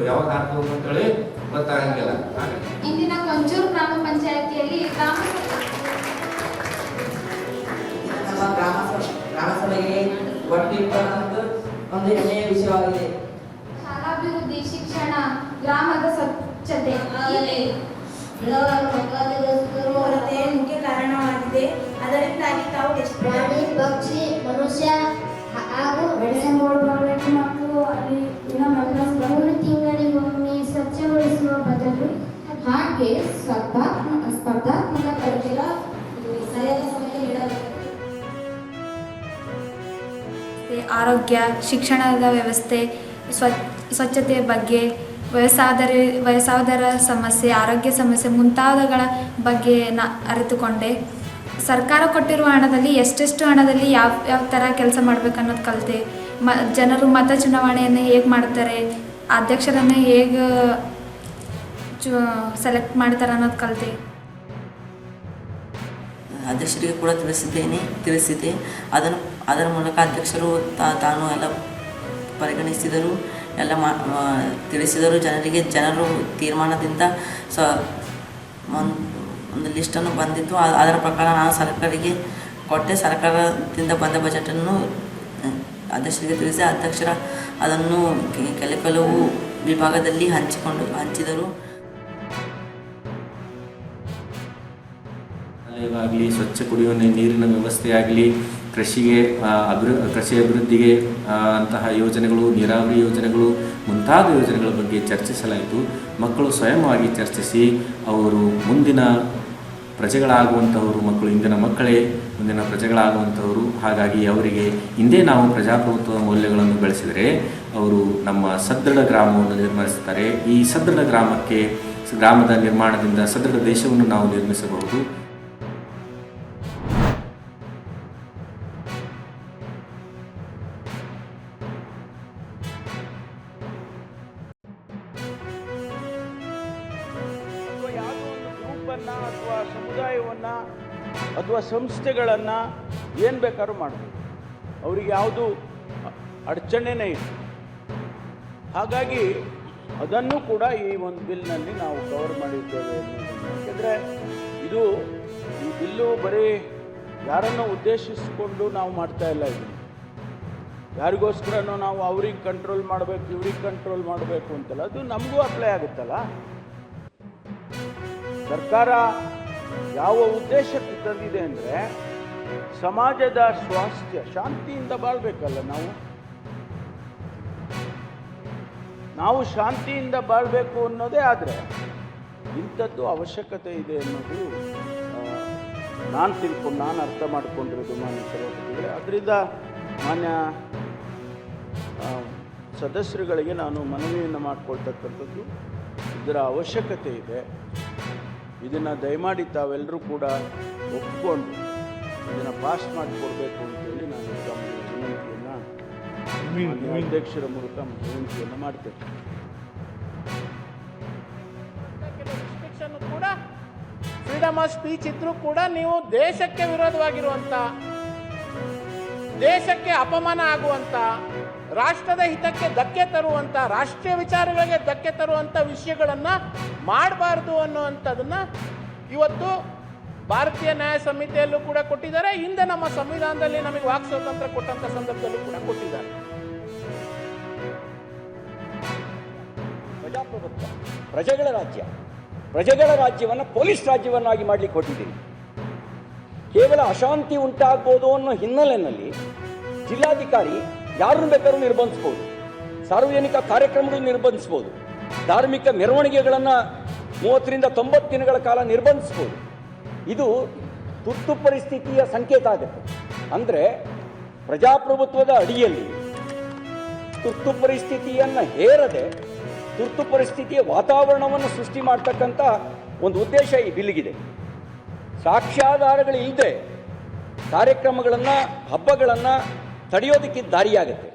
ಯಾವಾಗ ಹಾಕಬೇಕು ಅಂತೇಳಿ ಗೊತ್ತಾಗಂಗಿಲ್ಲ. ಇಂದಿನ ಕೊಂಚೂರು ಗ್ರಾಮ ಪಂಚಾಯಿತಿಯಲ್ಲಿ ಗ್ರಾಮ ಸಭೆಗೆ ಒಂದು ಹೆಮ್ಮೆಯ ವಿಷಯವಾಗಿದೆ. ಶಾಲಾಭಿವೃದ್ಧಿ, ಶಿಕ್ಷಣ, ಗ್ರಾಮದ ಸ್ವಚ್ಛತೆ ಕೊರತೆ ಮುಖ್ಯ ಕಾರಣವಾಗಿದೆ. ಅದರಿಂದಾಗಿ ತಾವು ಪ್ರಾಣಿ, ಪಕ್ಷಿ, ಮನುಷ್ಯ ಹಾಗೂ ಬೆಳೆಸಬಹುದು ಮತ್ತು ಅಲ್ಲಿ 3 ತಿಂಗಳಿಗೊಮ್ಮೆ ಸ್ವಚ್ಛಗೊಳಿಸುವ ಬದಲು ಹಾಗೆ ಸ್ಪರ್ಧಾತ್ಮಕ ಪರೀಕ್ಷೆಗಳ ಸರಿಯಾದ ಸಮಯ ನೀಡಬೇಕು. ಆರೋಗ್ಯ, ಶಿಕ್ಷಣದ ವ್ಯವಸ್ಥೆ, ಸ್ವಚ್ಛತೆಯ ಬಗ್ಗೆ, ವಯಸ್ಸಾದರ ಸಮಸ್ಯೆ, ಆರೋಗ್ಯ ಸಮಸ್ಯೆ ಮುಂತಾದಗಳ ಬಗ್ಗೆ ಅರಿತುಕೊಂಡೆ. ಸರ್ಕಾರ ಕೊಟ್ಟಿರುವ ಹಣದಲ್ಲಿ ಎಷ್ಟೆಷ್ಟು ಹಣದಲ್ಲಿ ಯಾವ ಥರ ಕೆಲಸ ಮಾಡಬೇಕನ್ನೋದು ಕಲಿತೆ. ಜನರು ಮತ ಚುನಾವಣೆಯನ್ನು ಹೇಗೆ ಮಾಡ್ತಾರೆ, ಅಧ್ಯಕ್ಷರನ್ನು ಹೇಗೆ ಸೆಲೆಕ್ಟ್ ಮಾಡ್ತಾರೆ ಅನ್ನೋದು ಕಲಿತೆ. ಅಧ್ಯಕ್ಷರಿಗೆ ಕೂಡ ತಿಳಿಸಿದ್ದೆ. ಅದರ ಮೂಲಕ ಅಧ್ಯಕ್ಷರು ತಾನು ಎಲ್ಲ ಪರಿಗಣಿಸಿದರು, ಎಲ್ಲ ತಿಳಿಸಿದರು. ಜನರು ತೀರ್ಮಾನದಿಂದ ಒಂದು ಲಿಸ್ಟನ್ನು ಬಂದಿತ್ತು. ಅದರ ಪ್ರಕಾರ ನಾನು ಸರ್ಕಾರಿಗೆ ಕೊಟ್ಟೆ. ಸರ್ಕಾರದಿಂದ ಬಂದ ಬಜೆಟನ್ನು ಅಧ್ಯಕ್ಷರಿಗೆ ತಿಳಿಸಿ ಅಧ್ಯಕ್ಷರ ಅದನ್ನು ಕೆಲವು ವಿಭಾಗದಲ್ಲಿ ಹಂಚಿದರು. ಆಗಲಿ, ಸ್ವಚ್ಛ ಕುಡಿಯುವ ನೀರಿನ ವ್ಯವಸ್ಥೆ ಆಗಲಿ, ಕೃಷಿ ಅಭಿವೃದ್ಧಿಗೆ ಅಂತಹ ಯೋಜನೆಗಳು, ನೀರಾವರಿ ಯೋಜನೆಗಳು ಮುಂತಾದ ಯೋಜನೆಗಳ ಬಗ್ಗೆ ಚರ್ಚಿಸಲಾಯಿತು. ಮಕ್ಕಳು ಸ್ವಯಂವಾಗಿ ಚರ್ಚಿಸಿ ಅವರು ಮುಂದಿನ ಪ್ರಜೆಗಳಾಗುವಂಥವರು, ಮಕ್ಕಳು ಇಂದಿನ ಮಕ್ಕಳೇ ಮುಂದಿನ ಪ್ರಜೆಗಳಾಗುವಂಥವರು. ಹಾಗಾಗಿ ಅವರಿಗೆ ಇಂದೇ ನಾವು ಪ್ರಜಾಪ್ರಭುತ್ವದ ಮೌಲ್ಯಗಳನ್ನು ಬೆಳೆಸಿದರೆ ಅವರು ನಮ್ಮ ಸದೃಢ ಗ್ರಾಮವನ್ನು ನಿರ್ಮಿಸುತ್ತಾರೆ. ಈ ಸದೃಢ ಗ್ರಾಮದ ನಿರ್ಮಾಣದಿಂದ ಸದೃಢ ದೇಶವನ್ನು ನಾವು ನಿರ್ಮಿಸಬಹುದು. ಅಥವಾ ಸಮುದಾಯವನ್ನು ಅಥವಾ ಸಂಸ್ಥೆಗಳನ್ನು ಏನು ಬೇಕಾದ್ರೂ ಮಾಡ್ಬೋದು. ಅವರಿಗೆ ಯಾವುದು ಅಡಚಣೆನೇ ಇಲ್ಲ. ಹಾಗಾಗಿ ಅದನ್ನು ಕೂಡ ಈ ಒಂದು ಬಿಲ್ನಲ್ಲಿ ನಾವು ಕವರ್ ಮಾಡಿದ್ದೇವೆ. ಯಾಕೆಂದರೆ ಈ ಬಿಲ್ಲು ಬರೀ ಯಾರನ್ನು ಉದ್ದೇಶಿಸಿಕೊಂಡು ನಾವು ಮಾಡ್ತಾ ಇಲ್ಲ. ಇದನ್ನು ಯಾರಿಗೋಸ್ಕರನೂ ನಾವು ಅವ್ರಿಗೆ ಕಂಟ್ರೋಲ್ ಮಾಡಬೇಕು, ಇವ್ರಿಗೆ ಕಂಟ್ರೋಲ್ ಮಾಡಬೇಕು ಅಂತಲ್ಲ, ಅದು ನಮಗೂ ಅಪ್ಲೈ ಆಗುತ್ತಲ್ಲ. ಸರ್ಕಾರ ಯಾವ ಉದ್ದೇಶಕ್ಕೆ ತಂದಿದೆ ಅಂದರೆ ಸಮಾಜದ ಸ್ವಾಸ್ಥ್ಯ, ಶಾಂತಿಯಿಂದ ಬಾಳ್ಬೇಕಲ್ಲ. ನಾವು ಶಾಂತಿಯಿಂದ ಬಾಳ್ಬೇಕು ಅನ್ನೋದೇ. ಆದರೆ ಇಂಥದ್ದು ಅವಶ್ಯಕತೆ ಇದೆ ಅನ್ನೋದು ನಾನು ಅರ್ಥ ಮಾಡಿಕೊಂಡಿರೋದು ಮಾನ್ಯ ಸಭಾಪತಿಗಳೇ. ಅದರಿಂದ ಮಾನ್ಯ ಸದಸ್ಯರುಗಳಿಗೆ ನಾನು ಮನವಿಯನ್ನು ಮಾಡಿಕೊಳ್ತಕ್ಕಂಥದ್ದು, ಇದರ ಅವಶ್ಯಕತೆ ಇದೆ. ಇದನ್ನು ದಯಮಾಡಿ ತಾವೆಲ್ಲರೂ ಕೂಡ ಒಪ್ಪಿಕೊಂಡು ಇದನ್ನು ಪಾಸ್ ಮಾಡಿಕೊಡ್ಬೇಕು ಅಂತೇಳಿ ನಾನು ವಿನಂತಿಯನ್ನು ಅಧ್ಯಕ್ಷರ ಮೂಲಕ ವಿನಂತಿಯನ್ನು ಮಾಡ್ತೇನೆ. ಕೂಡ ಫ್ರೀಡಮ್ ಆಫ್ ಸ್ಪೀಚ್ ಇದ್ರೂ ಕೂಡ ನೀವು ದೇಶಕ್ಕೆ ವಿರೋಧವಾಗಿರುವಂಥ, ದೇಶಕ್ಕೆ ಅಪಮಾನ ಆಗುವಂಥ, ರಾಷ್ಟ್ರದ ಹಿತಕ್ಕೆ ಧಕ್ಕೆ ತರುವಂಥ, ರಾಷ್ಟ್ರೀಯ ವಿಚಾರಗಳಿಗೆ ಧಕ್ಕೆ ತರುವಂಥ ವಿಷಯಗಳನ್ನು ಮಾಡಬಾರ್ದು ಅನ್ನುವಂಥದ್ದನ್ನು ಇವತ್ತು ಭಾರತೀಯ ನ್ಯಾಯ ಸಂಹಿತೆಯಲ್ಲೂ ಕೂಡ ಕೊಟ್ಟಿದ್ದಾರೆ. ಹಿಂದೆ ನಮ್ಮ ಸಂವಿಧಾನದಲ್ಲಿ ನಮಗೆ ವಾಕ್ ಸ್ವಾತಂತ್ರ್ಯ ಕೊಟ್ಟಂಥ ಸಂದರ್ಭದಲ್ಲೂ ಕೂಡ ಕೊಟ್ಟಿದ್ದಾರೆ. ಪ್ರಜಾಪ್ರಭುತ್ವ, ಪ್ರಜೆಗಳ ರಾಜ್ಯವನ್ನು ಪೊಲೀಸ್ ರಾಜ್ಯವನ್ನಾಗಿ ಮಾಡಲಿಕ್ಕೆ ಕೊಟ್ಟಿದ್ದೀರಿ. ಕೇವಲ ಅಶಾಂತಿ ಉಂಟಾಗ್ಬೋದು ಅನ್ನೋ ಹಿನ್ನೆಲೆಯಲ್ಲಿ ಜಿಲ್ಲಾಧಿಕಾರಿ ಯಾರನ್ನು ಬೇಕಾದ್ರೂ ನಿರ್ಬಂಧಿಸ್ಬೋದು, ಸಾರ್ವಜನಿಕ ಕಾರ್ಯಕ್ರಮಗಳನ್ನು ನಿರ್ಬಂಧಿಸ್ಬೋದು, ಧಾರ್ಮಿಕ ಮೆರವಣಿಗೆಗಳನ್ನು 30ರಿಂದ 90 ದಿನಗಳ ಕಾಲ ನಿರ್ಬಂಧಿಸ್ಬೋದು. ಇದು ತುರ್ತು ಪರಿಸ್ಥಿತಿಯ ಸಂಕೇತ ಆಗುತ್ತೆ. ಅಂದರೆ ಪ್ರಜಾಪ್ರಭುತ್ವದ ಅಡಿಯಲ್ಲಿ ತುರ್ತು ಪರಿಸ್ಥಿತಿಯನ್ನು ಹೇರದೆ ತುರ್ತು ಪರಿಸ್ಥಿತಿಯ ವಾತಾವರಣವನ್ನು ಸೃಷ್ಟಿ ಮಾಡ್ತಕ್ಕಂಥ ಒಂದು ಉದ್ದೇಶ ಈ ಬಿಲ್ಗಿದೆ. ಸಾಕ್ಷ್ಯಾಧಾರಗಳಿಲ್ಲದೆ ಕಾರ್ಯಕ್ರಮಗಳನ್ನು, ಹಬ್ಬಗಳನ್ನು ತಡೆಯೋದಕ್ಕೆ ದಾರಿಯಾಗುತ್ತೆ.